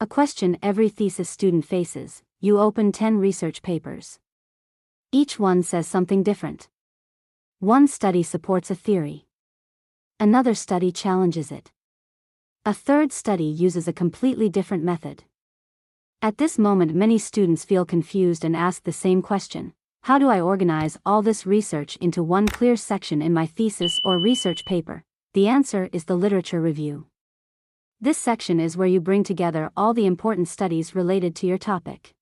A question every thesis student faces: you open 10 research papers. Each one says something different. One study supports a theory. Another study challenges it. A third study uses a completely different method. At this moment, many students feel confused and ask the same question: how do I organize all this research into one clear section in my thesis or research paper? The answer is the literature review. This section is where you bring together all the important studies related to your topic.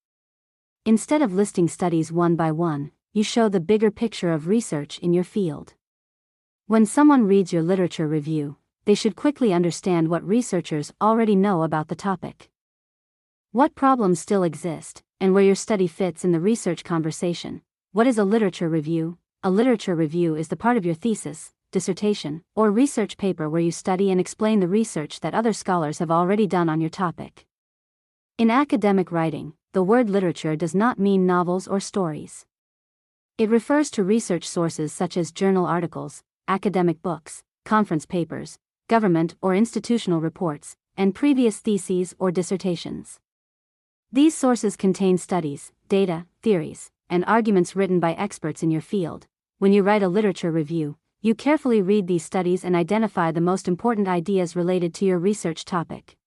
Instead of listing studies one by one, you show the bigger picture of research in your field. When someone reads your literature review, they should quickly understand what researchers already know about the topic, what problems still exist, and where your study fits in the research conversation. What is a literature review? A literature review is the part of your thesis, dissertation, or research paper where you study and explain the research that other scholars have already done on your topic. In academic writing, the word literature does not mean novels or stories. It refers to research sources such as journal articles, academic books, conference papers, government or institutional reports, and previous theses or dissertations. These sources contain studies, data, theories, and arguments written by experts in your field. When you write a literature review, you carefully read these studies and identify the most important ideas related to your research topic.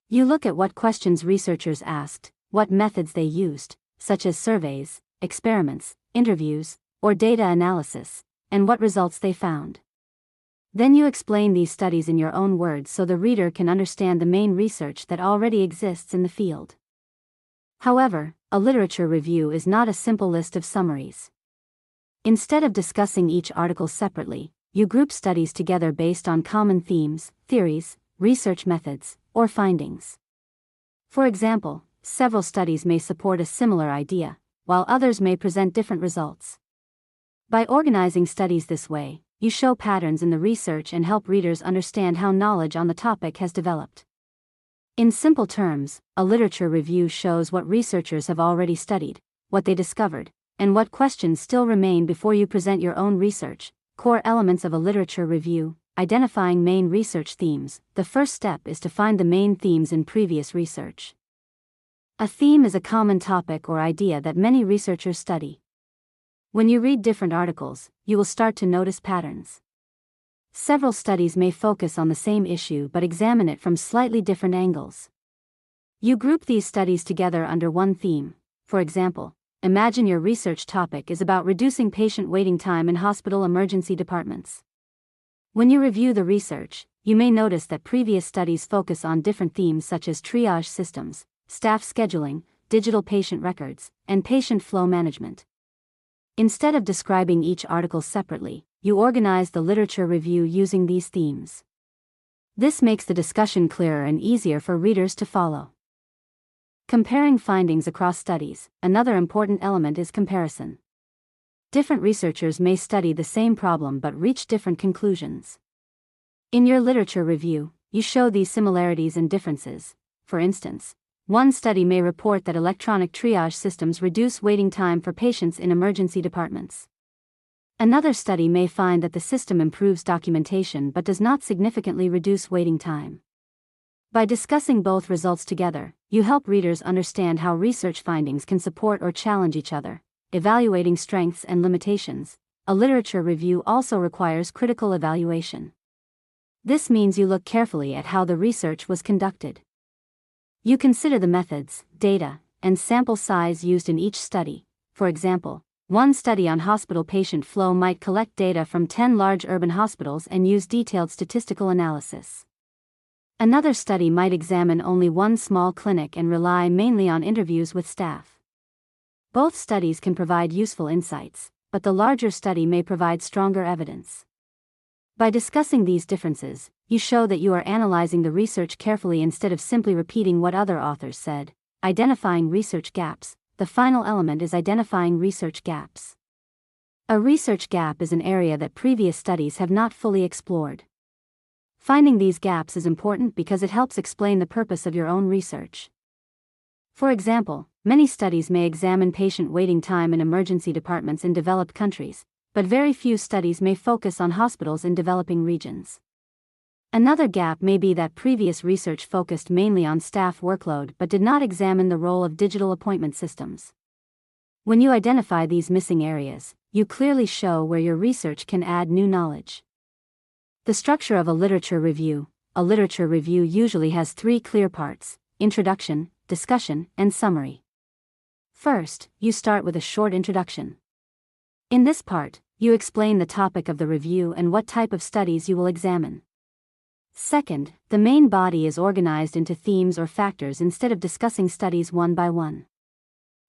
You look at what questions researchers asked, what methods they used, such as surveys, experiments, interviews, or data analysis, and what results they found. Then you explain these studies in your own words so the reader can understand the main research that already exists in the field. However, a literature review is not a simple list of summaries. Instead of discussing each article separately, you group studies together based on common themes, theories, research methods, or findings. For example, several studies may support a similar idea, while others may present different results. By organizing studies this way, you show patterns in the research and help readers understand how knowledge on the topic has developed. In simple terms, a literature review shows what researchers have already studied, what they discovered, and what questions still remain before you present your own research. Core elements of a literature review: identifying main research themes. The first step is to find the main themes in previous research. A theme is a common topic or idea that many researchers study. When you read different articles, you will start to notice patterns. Several studies may focus on the same issue but examine it from slightly different angles. You group these studies together under one theme. For example, imagine your research topic is about reducing patient waiting time in hospital emergency departments. When you review the research, you may notice that previous studies focus on different themes such as triage systems, staff scheduling, digital patient records, and patient flow management. Instead of describing each article separately, you organize the literature review using these themes. This makes the discussion clearer and easier for readers to follow. Comparing findings across studies. Another important element is comparison. Different researchers may study the same problem but reach different conclusions. In your literature review, you show these similarities and differences. For instance, one study may report that electronic triage systems reduce waiting time for patients in emergency departments. Another study may find that the system improves documentation but does not significantly reduce waiting time. By discussing both results together, you help readers understand how research findings can support or challenge each other. Evaluating strengths and limitations. A literature review also requires critical evaluation. This means you look carefully at how the research was conducted. You consider the methods, data, and sample size used in each study. For example, one study on hospital patient flow might collect data from 10 large urban hospitals and use detailed statistical analysis. Another study might examine only one small clinic and rely mainly on interviews with staff. Both studies can provide useful insights, but the larger study may provide stronger evidence. By discussing these differences, you show that you are analyzing the research carefully instead of simply repeating what other authors said. Identifying research gaps. The final element is identifying research gaps. A research gap is an area that previous studies have not fully explored. Finding these gaps is important because it helps explain the purpose of your own research. For example, many studies may examine patient waiting time in emergency departments in developed countries, but very few studies may focus on hospitals in developing regions. Another gap may be that previous research focused mainly on staff workload but did not examine the role of digital appointment systems. When you identify these missing areas, you clearly show where your research can add new knowledge. The structure of a literature review. A literature review usually has three clear parts: introduction, discussion, and summary. First, you start with a short introduction. In this part, you explain the topic of the review and what type of studies you will examine. Second, the main body is organized into themes or factors instead of discussing studies one by one.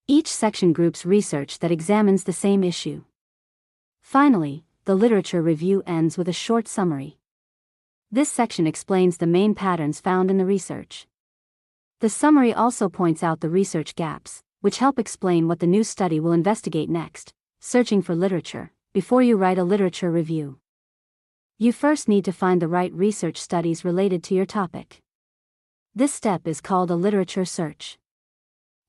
Each section groups research that examines the same issue. Finally, the literature review ends with a short summary. This section explains the main patterns found in the research. The summary also points out the research gaps, which help explain what the new study will investigate next. Searching for literature. Before you write a literature review, you first need to find the right research studies related to your topic. This step is called a literature search.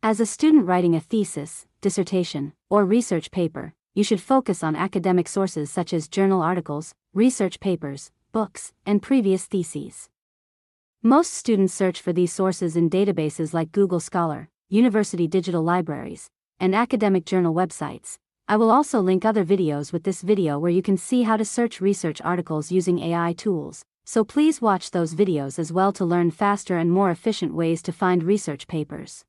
As a student writing a thesis, dissertation, or research paper, you should focus on academic sources such as journal articles, research papers, books, and previous theses. Most students search for these sources in databases like Google Scholar, university digital libraries, and academic journal websites. I will also link other videos with this video where you can see how to search research articles using AI tools, so please watch those videos as well to learn faster and more efficient ways to find research papers.